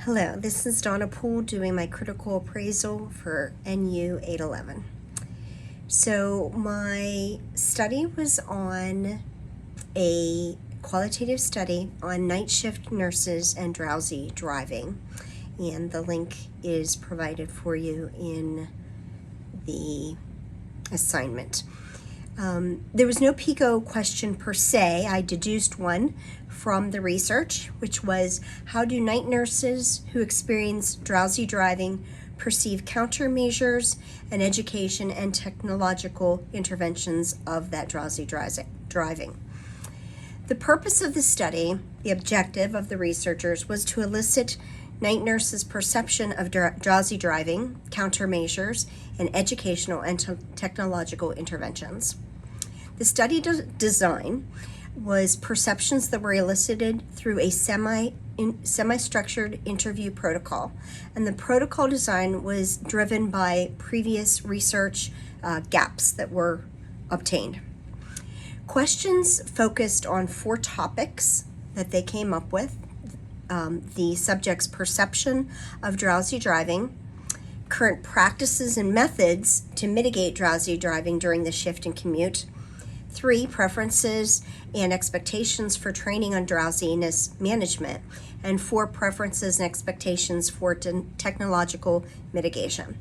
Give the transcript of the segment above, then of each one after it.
Hello, this is Donna Poole doing my critical appraisal for NU811. So my study was on a qualitative study on night shift nurses and drowsy driving, and the link is provided for you in the assignment. There was no PICO question per se. I deduced one from the research, which was, how do night nurses who experience drowsy driving perceive countermeasures and education and technological interventions of that drowsy driving? The purpose of the study, the objective of the researchers, was to elicit night nurses' perception of drowsy driving, countermeasures, and educational and technological interventions. The study design was perceptions that were elicited through a semi-structured interview protocol, and the protocol design was driven by previous research gaps that were obtained. Questions focused on 4 topics that they came up with: the subject's perception of drowsy driving, current practices and methods to mitigate drowsy driving during the shift and commute, 3, preferences and expectations for training on drowsiness management, and 4, preferences and expectations for technological mitigation.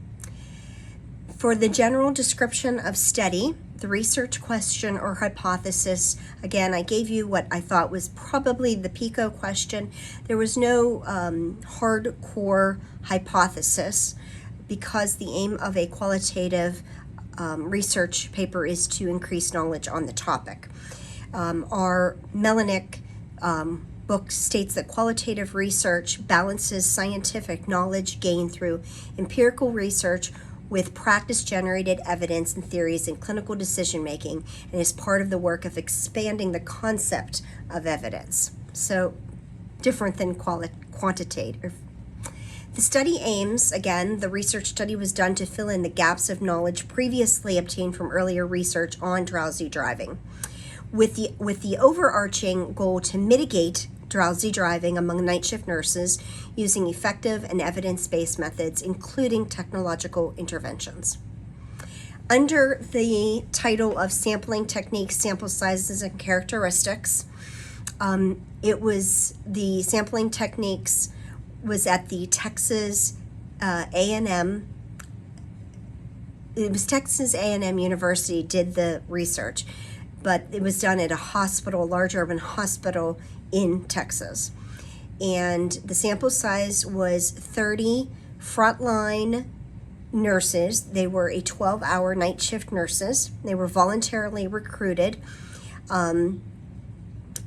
For the general description of study, the research question or hypothesis, again, I gave you what I thought was probably the PICO question. There was no hardcore hypothesis, because the aim of a qualitative research paper is to increase knowledge on the topic. Our Melanick book states that qualitative research balances scientific knowledge gained through empirical research with practice-generated evidence and theories in clinical decision-making, and is part of the work of expanding the concept of evidence. So different than quantitative. The study aims, again, the research study was done to fill in the gaps of knowledge previously obtained from earlier research on drowsy driving, with the overarching goal to mitigate drowsy driving among night shift nurses using effective and evidence-based methods, including technological interventions. Under the title of Sampling Techniques, Sample Sizes, and Characteristics, it was the sampling techniques was at the Texas A&M. It was Texas A&M University did the research, but it was done at a hospital, a large urban hospital in Texas. And the sample size was 30 frontline nurses. They were a 12-hour night shift nurses. They were voluntarily recruited.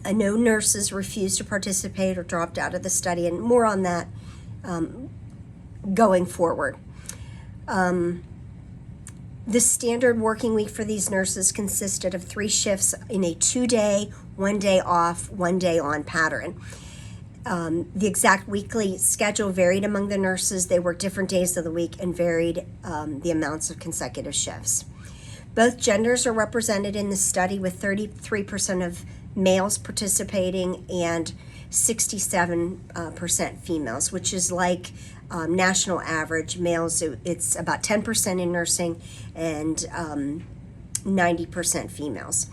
No nurses refused to participate or dropped out of the study, and more on that going forward. The standard working week for these nurses consisted of 3 shifts in a 2-day, 1 day off, 1 day on pattern. The exact weekly schedule varied among the nurses. They worked different days of the week and varied the amounts of consecutive shifts. Both genders are represented in the study, with 33% of males participating and 67% females, which is like national average. Males, it's about 10% in nursing and 90% females.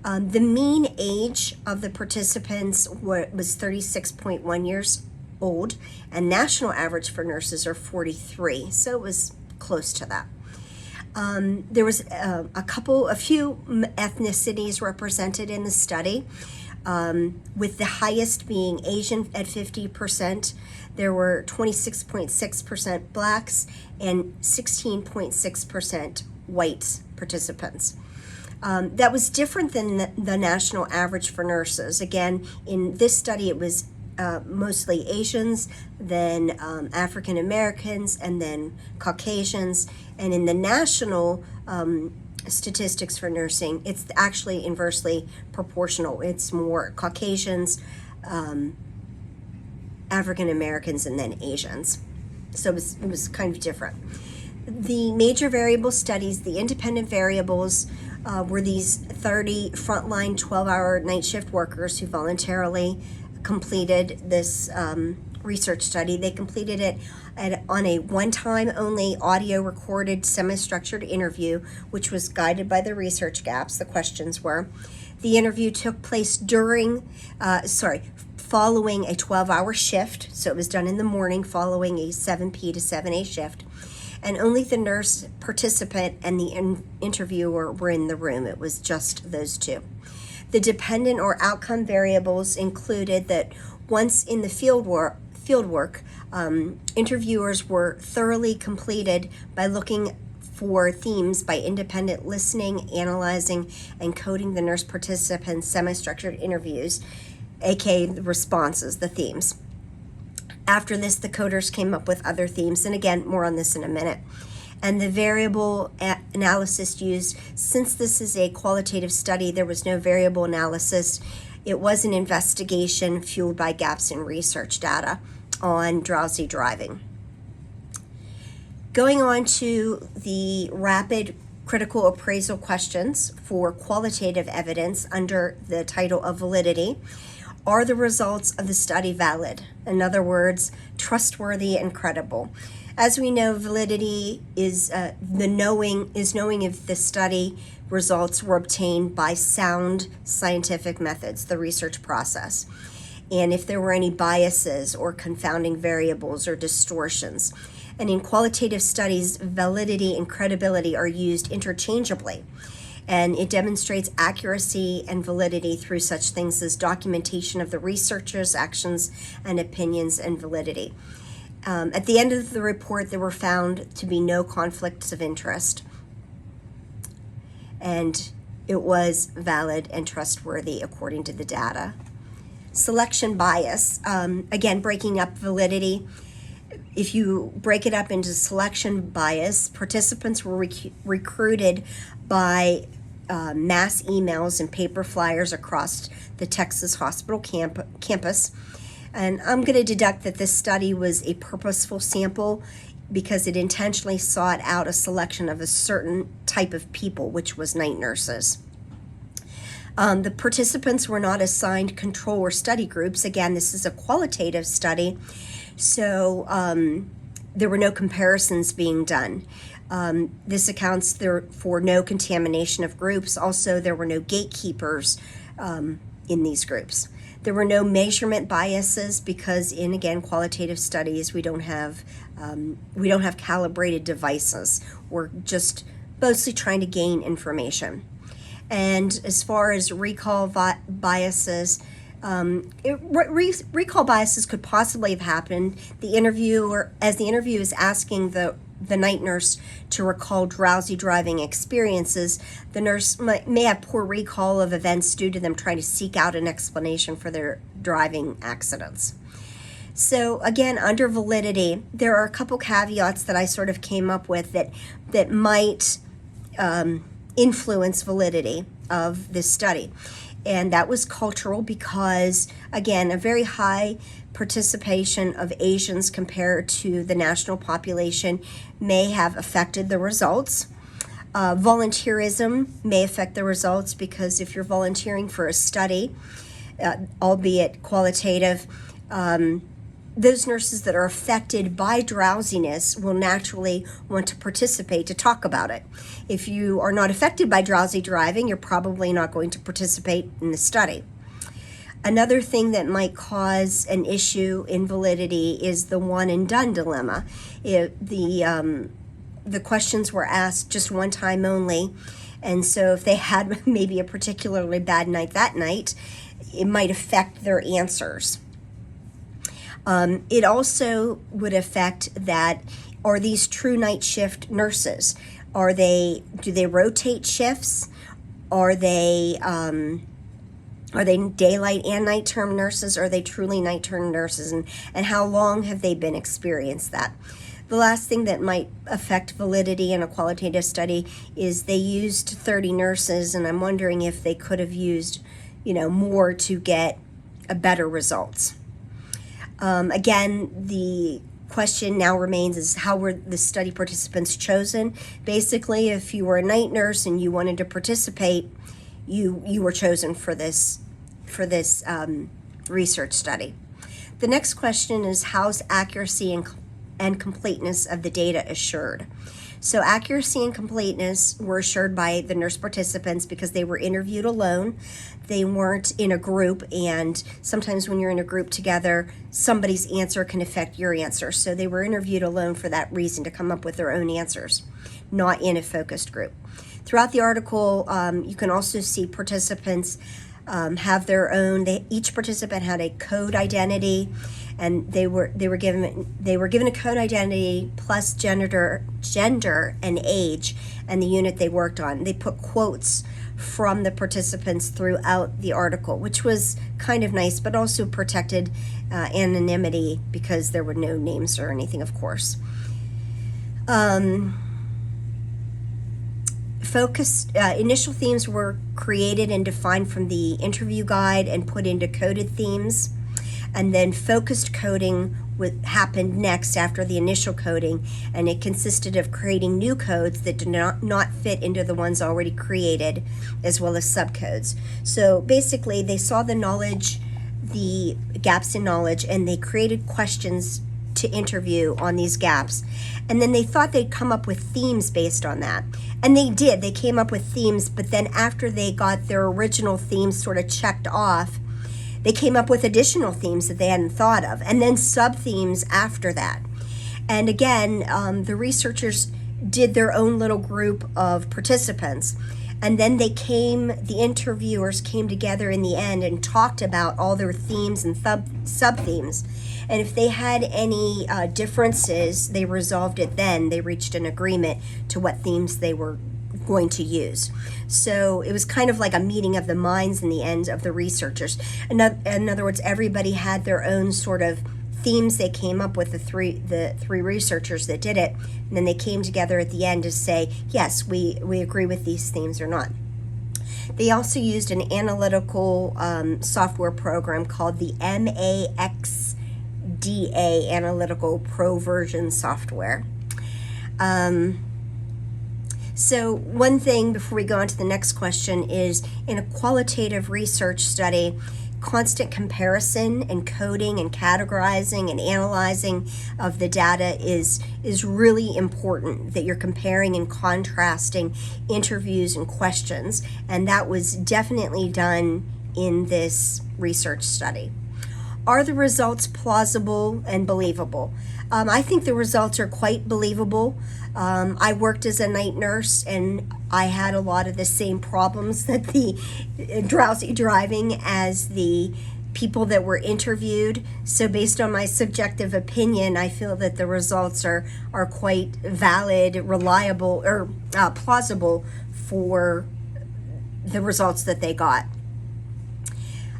The mean age of the participants was 36.1 years old, and national average for nurses are 43, so it was close to that. There was a few ethnicities represented in the study, with the highest being Asian at 50%. There were 26.6% blacks and 16.6% white participants. That was different than the national average for nurses. Again, in this study, it was mostly Asians, then African Americans, and then Caucasians. And in the national statistics for nursing, it's actually inversely proportional. It's more Caucasians, African Americans, and then Asians. So it was kind of different. The major variable studies, the independent variables, were these 30 frontline 12-hour night shift workers who voluntarily completed this research study. They completed it on a one-time only audio recorded semi-structured interview, which was guided by the research gaps, the questions were. The interview took place following a 12-hour shift, so it was done in the morning following a 7 p to 7 a shift, and only the nurse participant and the interviewer were in the room. It was just those two. The dependent or outcome variables included that once in the fieldwork, interviewers were thoroughly completed by looking for themes by independent listening, analyzing, and coding the nurse participants' semi-structured interviews, aka the responses, the themes. After this, the coders came up with other themes, and again, more on this in a minute. And the variable analysis used, since this is a qualitative study, there was no variable analysis. It was an investigation fueled by gaps in research data on drowsy driving. Going on to the rapid critical appraisal questions for qualitative evidence under the title of validity. Are the results of the study valid? In other words, trustworthy and credible. As we know, validity is knowing if the study results were obtained by sound scientific methods, the research process, and if there were any biases or confounding variables or distortions. And in qualitative studies, validity and credibility are used interchangeably, and it demonstrates accuracy and validity through such things as documentation of the researcher's actions and opinions and validity. At the end of the report, there were found to be no conflicts of interest, and it was valid and trustworthy according to the data. Selection bias, again, breaking up validity. If you break it up into selection bias, participants were recruited by mass emails and paper flyers across the Texas hospital campus. And I'm going to deduct that this study was a purposeful sample because it intentionally sought out a selection of a certain type of people, which was night nurses. The participants were not assigned control or study groups. Again, this is a qualitative study, so there were no comparisons being done. This accounts for no contamination of groups. Also, there were no gatekeepers in these groups. There were no measurement biases because in, again, qualitative studies, we don't have calibrated devices. We're just mostly trying to gain information. And as far as recall biases, recall biases could possibly have happened. As the interview is asking the night nurse to recall drowsy driving experiences, the nurse may have poor recall of events due to them trying to seek out an explanation for their driving accidents. So again, under validity, there are a couple caveats that I sort of came up with that might influence validity of this study. And that was cultural because, again, a very high participation of Asians compared to the national population may have affected the results. Volunteerism may affect the results because if you're volunteering for a study, albeit qualitative, those nurses that are affected by drowsiness will naturally want to participate to talk about it. If you are not affected by drowsy driving, you're probably not going to participate in the study. Another thing that might cause an issue in validity is the one and done dilemma. The questions were asked just one time only, and so if they had maybe a particularly bad night that night, it might affect their answers. It also would affect that, are these true night shift nurses? Do they rotate shifts? Are they daylight and night term nurses? Or are they truly night term nurses? And how long have they been experienced that? The last thing that might affect validity in a qualitative study is they used 30 nurses, and I'm wondering if they could have used, more to get a better results. Again, the question now remains is how were the study participants chosen? Basically, if you were a night nurse and you wanted to participate, you were chosen for this research study. The next question is, how's accuracy and completeness of the data assured? So accuracy and completeness were assured by the nurse participants because they were interviewed alone. They weren't in a group, and sometimes when you're in a group together, somebody's answer can affect your answer. So they were interviewed alone for that reason, to come up with their own answers, not in a focused group. Throughout the article, you can also see participants have their own. Each participant had a code identity, and they were given a code identity plus gender and age and the unit they worked on. They put quotes from the participants throughout the article, which was kind of nice, but also protected anonymity because there were no names or anything, of course. Initial themes were created and defined from the interview guide and put into coded themes, and then focused coding happened next after the initial coding, and it consisted of creating new codes that did not fit into the ones already created, as well as subcodes. So basically they saw the gaps in knowledge, and they created questions to interview on these gaps, and then they thought they'd come up with themes based on that, and they did. They came up with themes, but then after they got their original themes sort of checked off, they came up with additional themes that they hadn't thought of, and then sub-themes after that. And again, the researchers did their own little group of participants, and then the interviewers came together in the end and talked about all their themes and sub-themes. And if they had any differences, they resolved it then. They reached an agreement to what themes they were going to use. So it was kind of like a meeting of the minds in the end of the researchers. In other words, everybody had their own sort of themes they came up with, the three researchers that did it, and then they came together at the end to say, yes, we agree with these themes or not. They also used an analytical software program called the MAXDA Analytical Pro Version software. So one thing before we go on to the next question is, in a qualitative research study, constant comparison and coding and categorizing and analyzing of the data is really important, that you're comparing and contrasting interviews and questions, and that was definitely done in this research study. Are the results plausible and believable? I think the results are quite believable. I worked as a night nurse, and I had a lot of the same problems that the drowsy driving as the people that were interviewed. So based on my subjective opinion, I feel that the results are quite valid, reliable, or plausible for the results that they got.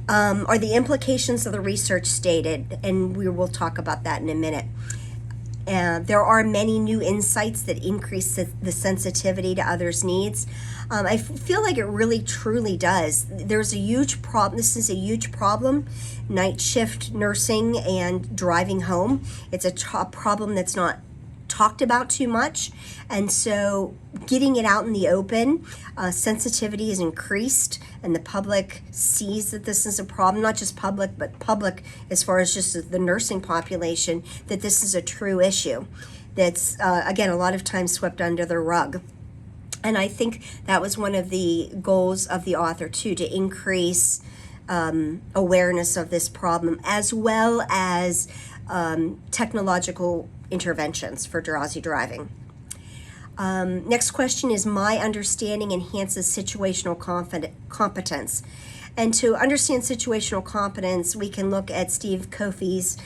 Are the implications of the research stated? And we will talk about that in a minute. There are many new insights that increase the sensitivity to others' needs. I feel like it really truly does. There's a huge problem. This is a huge problem, night shift nursing and driving home. It's a problem that's not talked about too much, and so getting it out in the open, sensitivity is increased, and the public sees that this is a problem. Not just public, but public as far as just the nursing population, that this is a true issue that's again a lot of times swept under the rug. And I think that was one of the goals of the author too, to increase awareness of this problem, as well as technological interventions for drowsy driving. Next question is, my understanding enhances situational competence. And to understand situational competence, we can look at Steve Covey's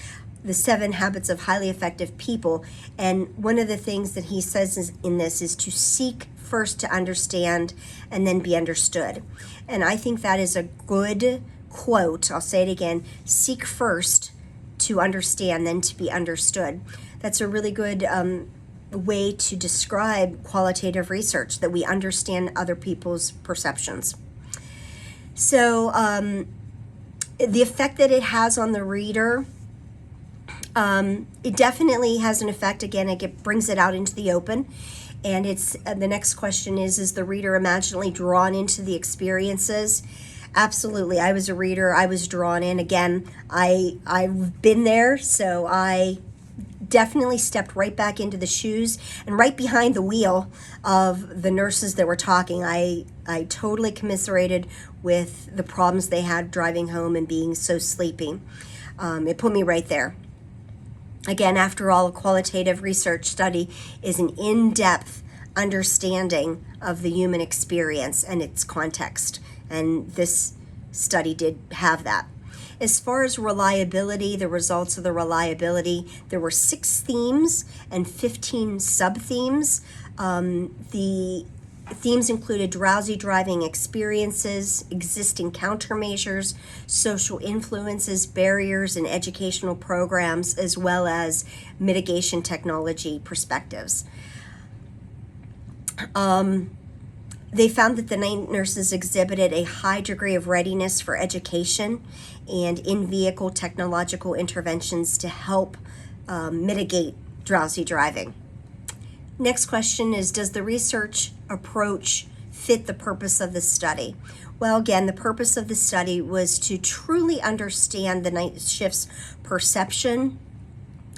The 7 Habits of Highly Effective People. And one of the things that he says in this is to seek first to understand and then be understood. And I think that is a good quote. I'll say it again: seek first to understand, then to be understood. That's a really good way to describe qualitative research, that we understand other people's perceptions. So the effect that it has on the reader, it definitely has an effect. Again, it brings it out into the open. And it's the next question is the reader imaginally drawn into the experiences? Absolutely. I was a reader. I was drawn in. Again, I've been there, so I definitely stepped right back into the shoes and right behind the wheel of the nurses that were talking. I totally commiserated with the problems they had driving home and being so sleepy. It put me right there. Again, after all, a qualitative research study is an in-depth understanding of the human experience and its context, and this study did have that. As far as reliability, the results of the reliability, there were 6 themes and 15 sub-themes. The themes included drowsy driving experiences, existing countermeasures, social influences, barriers, and educational programs, as well as mitigation technology perspectives. They found that the night nurses exhibited a high degree of readiness for education and in-vehicle technological interventions to help mitigate drowsy driving. Next question is, does the research approach fit the purpose of the study? Well, again, the purpose of the study was to truly understand the night shift's perception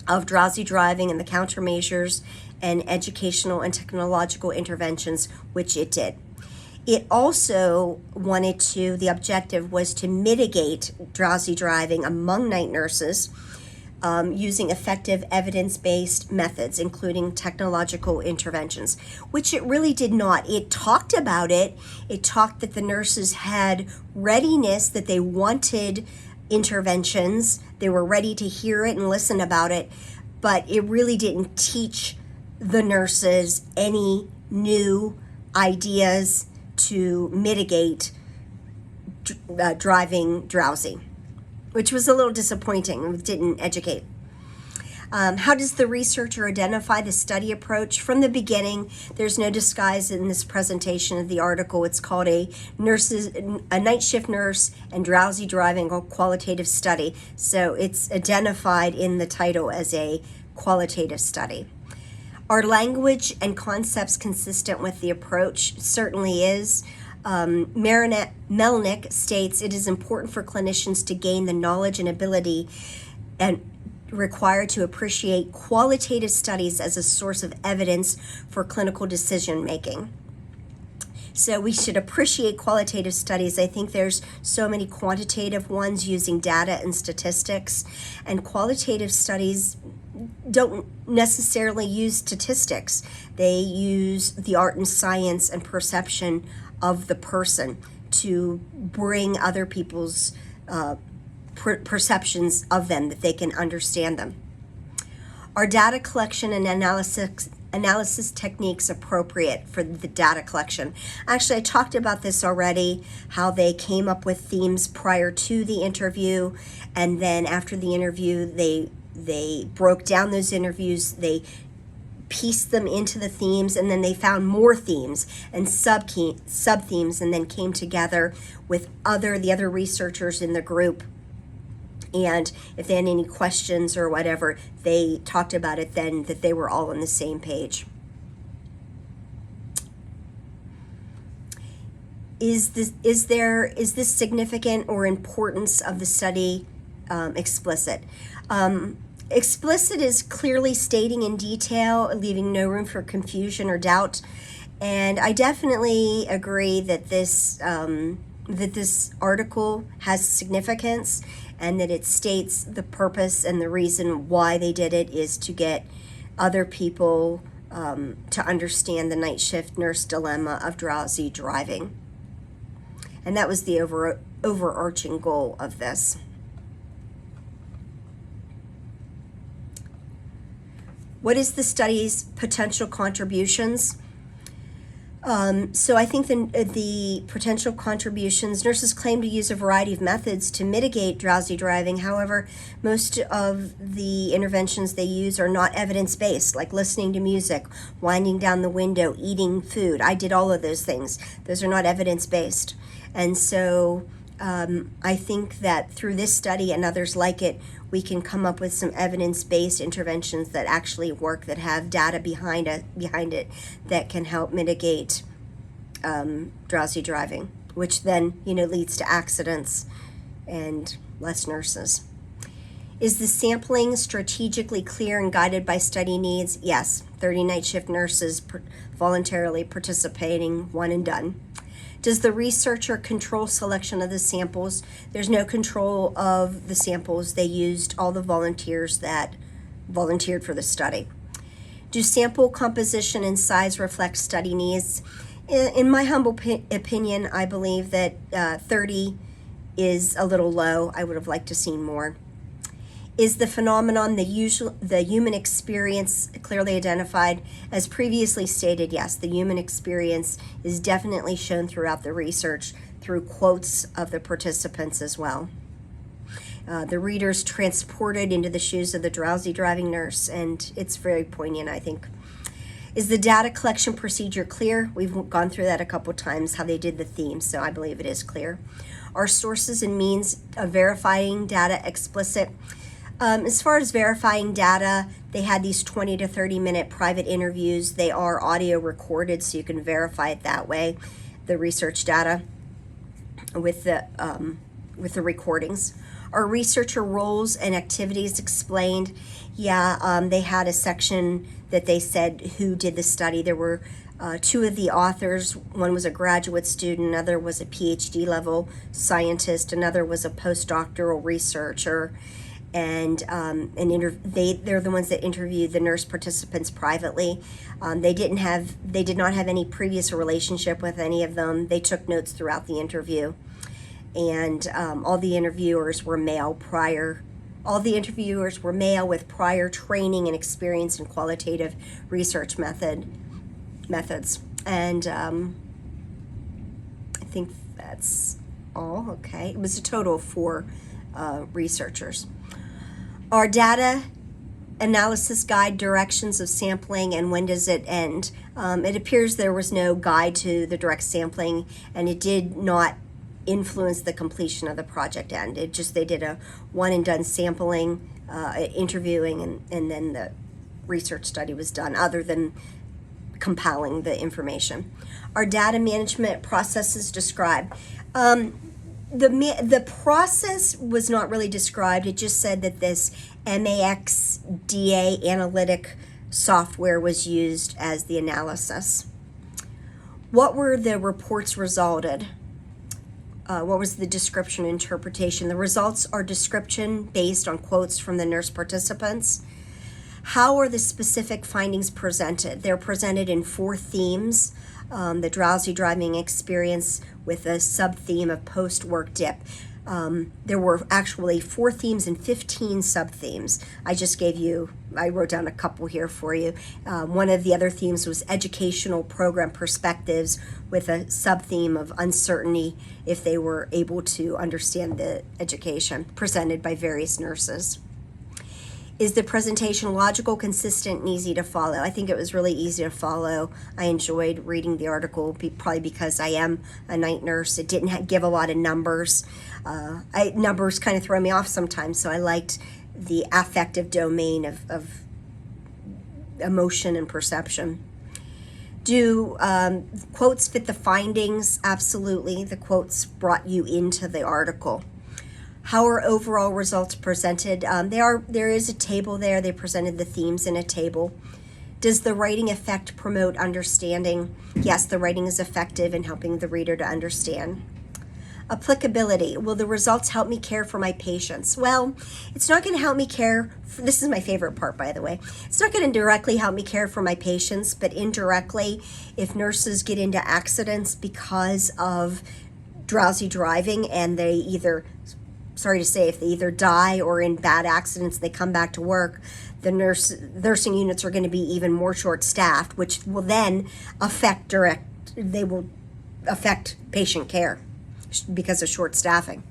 of drowsy driving and the countermeasures and educational and technological interventions, which it did. It also wanted to, the objective was to mitigate drowsy driving among night nurses using effective evidence-based methods, including technological interventions, which it really did not. It talked about it. It talked that the nurses had readiness, that they wanted interventions. They were ready to hear it and listen about it, but it really didn't teach the nurses any new ideas to mitigate driving drowsy, which was a little disappointing. It didn't educate. How does the researcher identify the study approach? From the beginning, there's no disguise in this presentation of the article. It's called a night shift nurse and drowsy driving qualitative study. So it's identified in the title as a qualitative study. Are language and concepts consistent with the approach? Certainly is. Melnick states it is important for clinicians to gain the knowledge and ability and required to appreciate qualitative studies as a source of evidence for clinical decision making. So we should appreciate qualitative studies. I think there's so many quantitative ones using data and statistics, and qualitative studies don't necessarily use statistics. They use the art and science and perception of the person to bring other people's perceptions of them, that they can understand them. Are data collection and analysis techniques appropriate for the data collection? Actually, I talked about this already, how they came up with themes prior to the interview, and then after the interview, they broke down those interviews, they pieced them into the themes, and then they found more themes and sub-themes, and then came together with the other researchers in the group. And if they had any questions or whatever, they talked about it then, that they were all on the same page. Is this significant, or importance of the study explicit? Explicit is clearly stating in detail, leaving no room for confusion or doubt. And I definitely agree that this article has significance, and that it states the purpose and the reason why they did it is to get other people to understand the night shift nurse dilemma of drowsy driving. And that was the overarching goal of this. What is the study's potential contributions? So I think the potential contributions, nurses claim to use a variety of methods to mitigate drowsy driving. However, most of the interventions they use are not evidence-based, like listening to music, winding down the window, eating food. I did all of those things. Those are not evidence-based. And so I think that through this study and others like it, we can come up with some evidence-based interventions that actually work, that have data behind it that can help mitigate drowsy driving which then, leads to accidents and less nurses. Is the sampling strategically clear and guided by study needs? Yes. 30 night shift nurses voluntarily participating, one and done. Does the researcher control selection of the samples? There's no control of the samples. They used all the volunteers that volunteered for the study. Do sample composition and size reflect study needs? In my humble opinion, I believe that 30 is a little low. I would have liked to see more. Is the phenomenon the human experience clearly identified? As previously stated, yes, the human experience is definitely shown throughout the research through quotes of the participants as well. The readers transported into the shoes of the drowsy driving nurse, and it's very poignant, I think. Is the data collection procedure clear? We've gone through that a couple times, how they did the themes, so I believe it is clear. Are sources and means of verifying data explicit? As far as verifying data, they had these 20 to 30 minute private interviews. They are audio recorded, so you can verify it that way, the research data with the recordings. Are researcher roles and activities explained? Yeah, they had a section that they said who did the study. There were two of the authors. One was a graduate student, another was a PhD level scientist, another was a postdoctoral researcher. And they're the ones that interviewed the nurse participants privately. They did not have any previous relationship with any of them. They took notes throughout the interview, and all the interviewers were male with prior training and experience in qualitative research methods. And I think that's all. Okay, it was a total of 4 researchers. Are data analysis guide directions of sampling, and when does it end? It appears there was no guide to the direct sampling, and it did not influence the completion of the project end. They did a one and done sampling, interviewing, and then the research study was done, other than compiling the information. Are data management processes described? The process was not really described. It just said that this MAXDA analytic software was used as the analysis. What were the reports resulted? What was the description and interpretation? The results are description based on quotes from the nurse participants. How are the specific findings presented? They're presented in 4 themes. The drowsy driving experience with a sub-theme of post-work dip. There were actually 4 themes and 15 sub-themes. I wrote down a couple here for you. One of the other themes was educational program perspectives, with a sub-theme of uncertainty if they were able to understand the education presented by various nurses. Is the presentation logical, consistent, and easy to follow? I think it was really easy to follow. I enjoyed reading the article, probably because I am a night nurse. It didn't give a lot of numbers. Numbers kind of throw me off sometimes, so I liked the affective domain of emotion and perception. Do quotes fit the findings? Absolutely. The quotes brought you into the article. How are overall results presented? There is a table there. They presented the themes in a table. Does the writing effect promote understanding? Yes, the writing is effective in helping the reader to understand. Applicability. Will the results help me care for my patients? Well, it's not going to help me this is my favorite part, by the way. It's not going to directly help me care for my patients, but indirectly, if nurses get into accidents because of drowsy driving, and they if they either die or in bad accidents, they come back to work, the nursing units are going to be even more short-staffed, which will then affect patient care because of short staffing.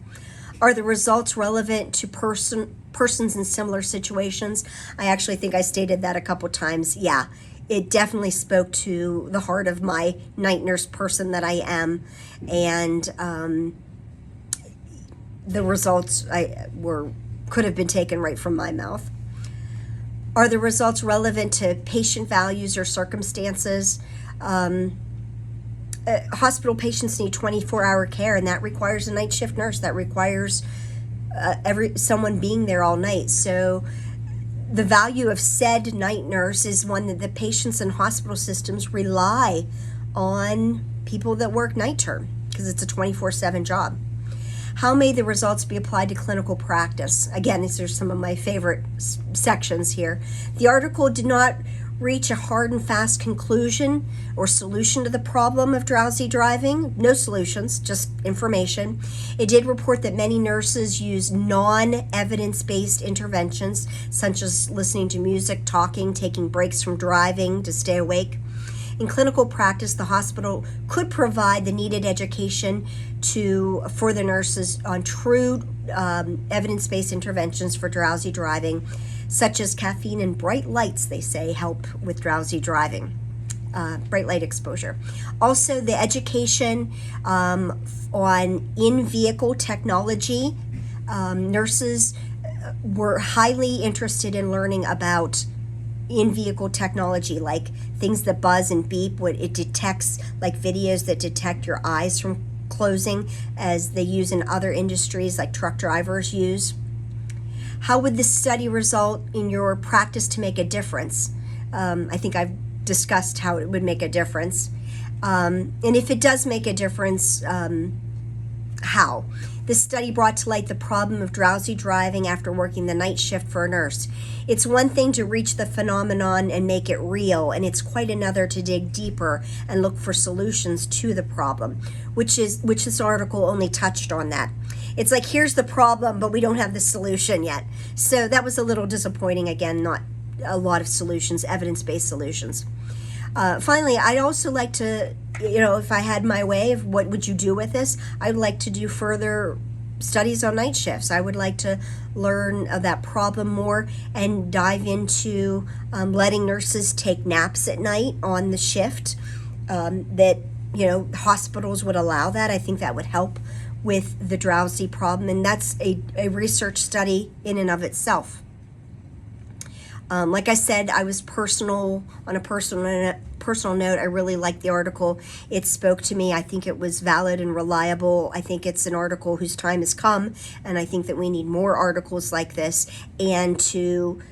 Are the results relevant to persons in similar situations? I actually think I stated that a couple times. Yeah, it definitely spoke to the heart of my night nurse person that I am, and the results could have been taken right from my mouth. Are the results relevant to patient values or circumstances? hospital patients need 24-hour care, and that requires a night shift nurse. That requires someone being there all night. So the value of said night nurse is one that the patients and hospital systems rely on people that work night term, because it's a 24/7 job. How may the results be applied to clinical practice? Again, these are some of my favorite sections here. The article did not reach a hard and fast conclusion or solution to the problem of drowsy driving. No solutions, just information. It did report that many nurses use non-evidence-based interventions, such as listening to music, talking, taking breaks from driving to stay awake. In clinical practice, the hospital could provide the needed education for the nurses on true evidence-based interventions for drowsy driving, such as caffeine and bright lights, they say, help with drowsy driving, bright light exposure. Also, the education on in-vehicle technology. Nurses were highly interested in learning about in-vehicle technology, like things that buzz and beep, what it detects, like videos that detect your eyes from closing, as they use in other industries like truck drivers use. How would this study result in your practice to make a difference? I think I've discussed how it would make a difference. And if it does make a difference, how? This study brought to light the problem of drowsy driving after working the night shift for a nurse. It's one thing to reach the phenomenon and make it real, and it's quite another to dig deeper and look for solutions to the problem, which this article only touched on that. It's like, here's the problem, but we don't have the solution yet. So that was a little disappointing. Again, not a lot of solutions, evidence-based solutions. Finally, I'd also like to, if I had my way of what would you do with this, I'd like to do further studies on night shifts. I would like to learn of that problem more and dive into letting nurses take naps at night on the shift, that, hospitals would allow that. I think that would help with the drowsy problem, and that's a research study in and of itself. Like I said, I was on a personal note. I really liked the article. It spoke to me. I think it was valid and reliable. I think it's an article whose time has come, and I think that we need more articles like this, and to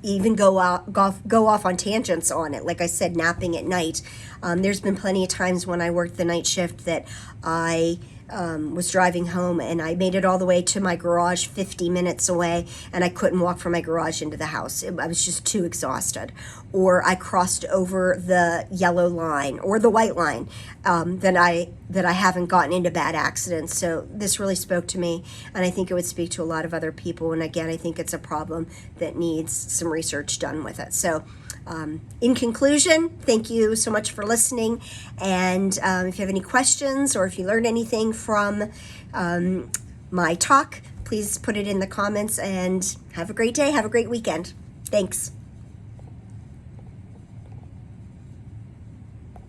even go off on tangents on it. Like I said, napping at night. There's been plenty of times when I worked the night shift that I was driving home, and I made it all the way to my garage 50 minutes away, and I couldn't walk from my garage into the house. I was just too exhausted. Or I crossed over the yellow line or the white line, that I haven't gotten into bad accidents. So this really spoke to me, and I think it would speak to a lot of other people. And again, I think it's a problem that needs some research done with it. So in conclusion, thank you so much for listening. And if you have any questions, or if you learned anything from my talk, please put it in the comments, and have a great day. Have a great weekend. Thanks.